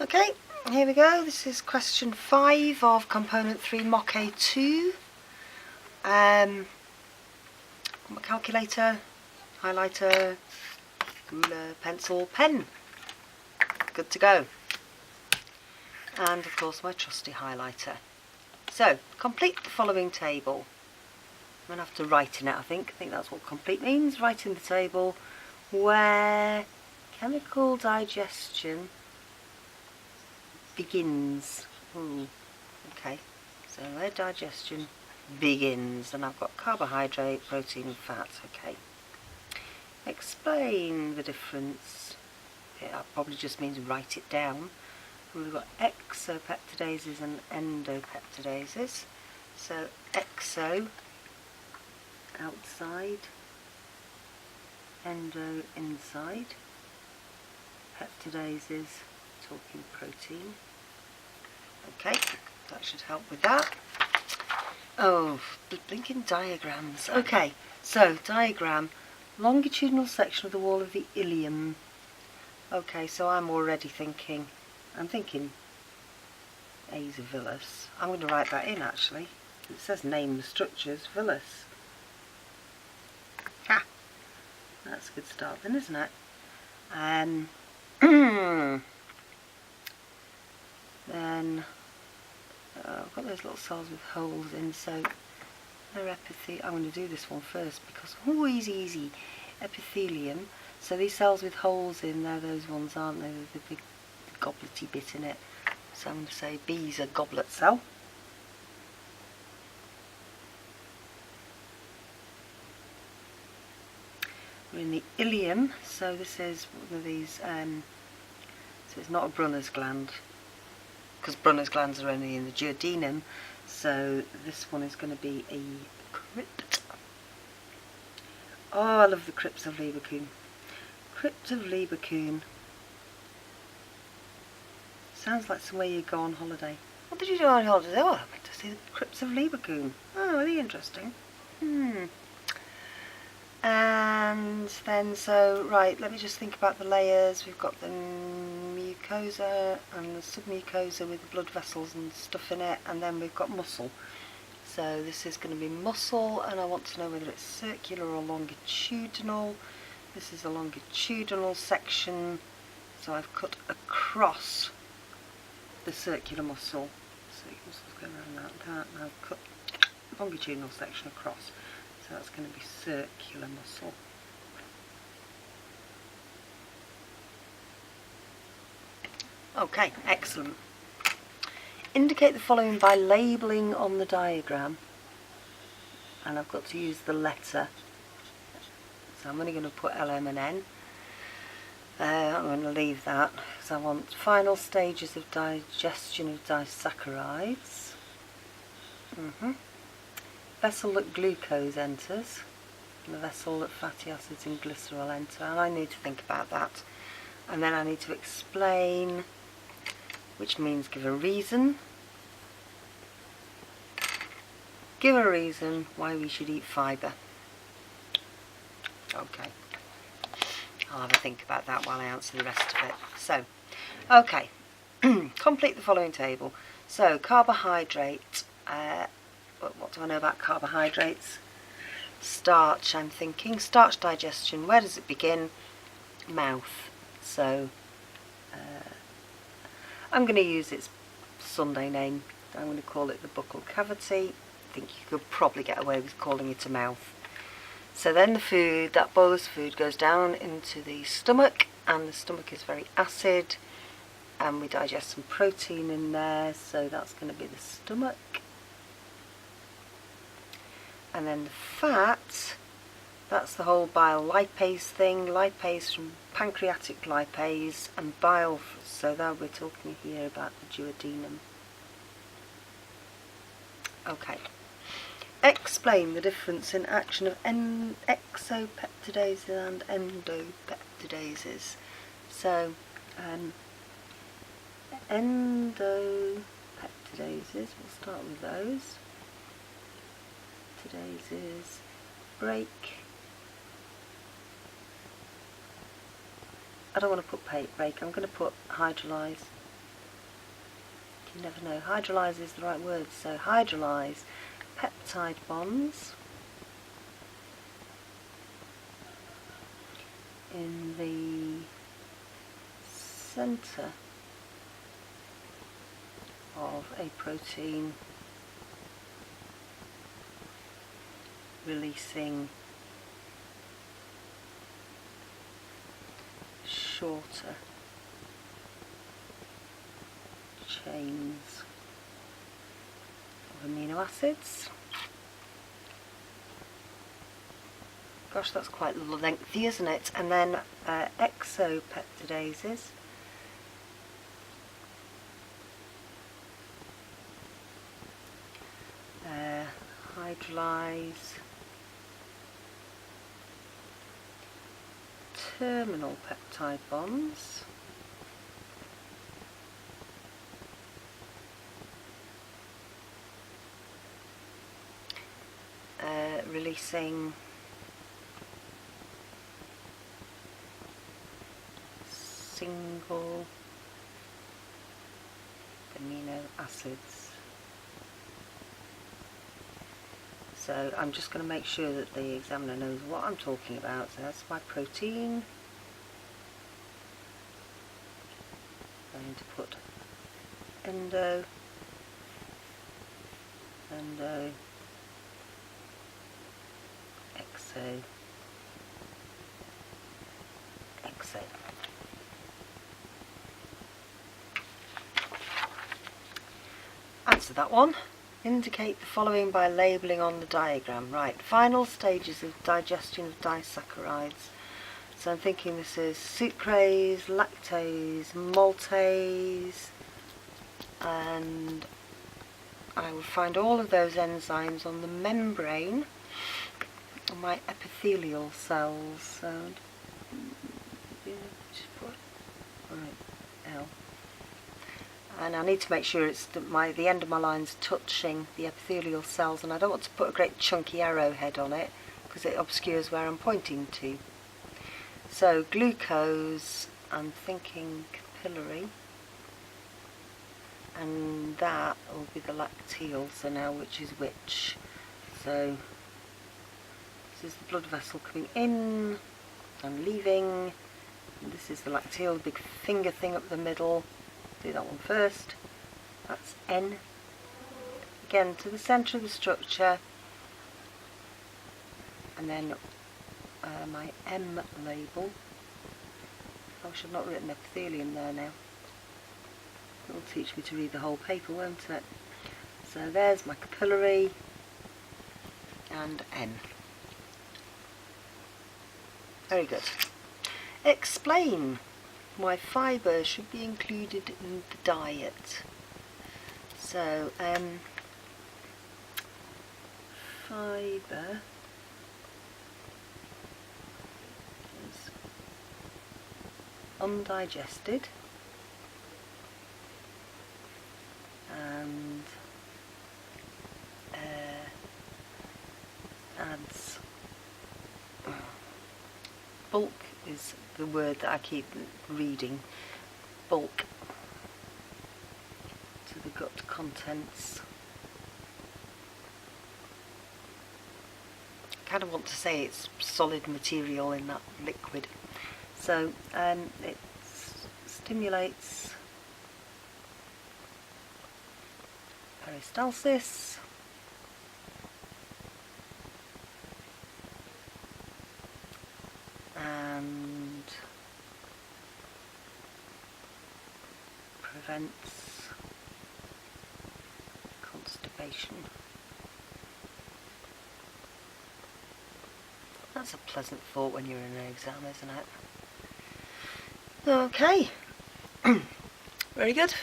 Okay, here we go. This is question 5 of component 3 mock KA2. My calculator, highlighter, ruler, pencil, pen. Good to go. And of course my trusty highlighter. So, complete the following table. I'm going to have to write in it, I think. I think that's what complete means. Write in the table where chemical digestion begins. Okay, so where digestion begins, and I've got carbohydrate, protein and fat. Okay, explain the difference. That probably just means write it down. And we've got exopeptidases and endopeptidases. So exo, outside, endo, inside, peptidases, talking protein. Okay, that should help with that. Oh, the blinking diagrams. Okay, so diagram, longitudinal section of the wall of the ileum. Okay, so I'm already thinking, A is a villus. I'm going to write that in actually. It says name the structures, villus. Ha! That's a good start then, isn't it? Then I've got those little cells with holes in, so they're I'm going to do this one first because, easy. Epithelium. So these cells with holes in, they're those ones, aren't they? The big goblety bit in it. So I'm going to say B is a goblet cell. We're in the ileum, so this is one of these, so it's not a Brunner's gland, because Brunner's glands are only in the duodenum, so this one is going to be a crypt. Oh, I love the crypts of Leverkusen. Crypt of Leverkusen. Sounds like somewhere you go on holiday. What did you do on holiday? Oh, I went to see the crypts of Leverkusen. Oh, really interesting. And then, so, right, let me just think about the layers. We've got the mucosa and the submucosa with the blood vessels and stuff in it, and then we've got muscle. So this is going to be muscle, and I want to know whether it's circular or longitudinal. This is a longitudinal section, so I've cut across the circular muscle. Circular muscle's going around that, and I've cut longitudinal section across. So that's going to be circular muscle. Okay, excellent. Indicate the following by labelling on the diagram. And I've got to use the letter. So I'm only going to put LM and N. I'm going to leave that because I want final stages of digestion of disaccharides. Vessel that glucose enters, and the vessel that fatty acids and glycerol enter, and I need to think about that. And then I need to explain, which means give a reason. Give a reason why we should eat fibre. Okay, I'll have a think about that while I answer the rest of it. So, okay, complete the following table. So, carbohydrate. What do I know about carbohydrates? Starch, I'm thinking. Starch digestion, where does it begin? Mouth. So, I'm going to use its Sunday name. I'm going to call it the buccal cavity. I think you could probably get away with calling it a mouth. So then the food, that bolus food, goes down into the stomach, and the stomach is very acid, and we digest some protein in there, so that's going to be the stomach. And then the fat, that's the whole bile lipase thing, lipase from pancreatic lipase and bile, so that we're talking here about the duodenum. Okay. Explain the difference in action of exopeptidases and endopeptidases. So, endopeptidases, we'll start with those. Peptidases, break. I don't want to put break, I'm going to put hydrolyze. You never know. Hydrolyse is the right word. So hydrolyse peptide bonds in the centre of a protein, releasing shorter chains of amino acids. Gosh, that's quite lengthy, isn't it? And then exopeptidases, hydrolyse terminal peptide bonds releasing single amino acids. So I'm just going to make sure that the examiner knows what I'm talking about. So that's my protein. I'm going to put endo, exo, exo. Answer that one. Indicate the following by labelling on the diagram. Right, final stages of digestion of disaccharides. So I'm thinking this is sucrase, lactase, maltase, and I will find all of those enzymes on the membrane of my epithelial cells. So just put L. And I need to make sure it's the end of my line's touching the epithelial cells, and I don't want to put a great chunky arrowhead on it because it obscures where I'm pointing to. So glucose, I'm thinking capillary, and that will be the lacteal. So now which is which? So this is the blood vessel coming in and leaving, and this is the lacteal, the big finger thing up the middle. Do that one first. That's N. Again to the centre of the structure, and then my M label. I wish I'd not written epithelium there now. It'll teach me to read the whole paper, won't it? So there's my capillary and N. Very good. Explain why fibre should be included in the diet. So, fibre is undigested and adds bulk is the word that I keep reading, bulk to the gut contents. I kind of want to say it's solid material in that liquid. So it stimulates peristalsis, and prevents constipation. That's a pleasant thought when you're in an exam, isn't it? Okay. Very good.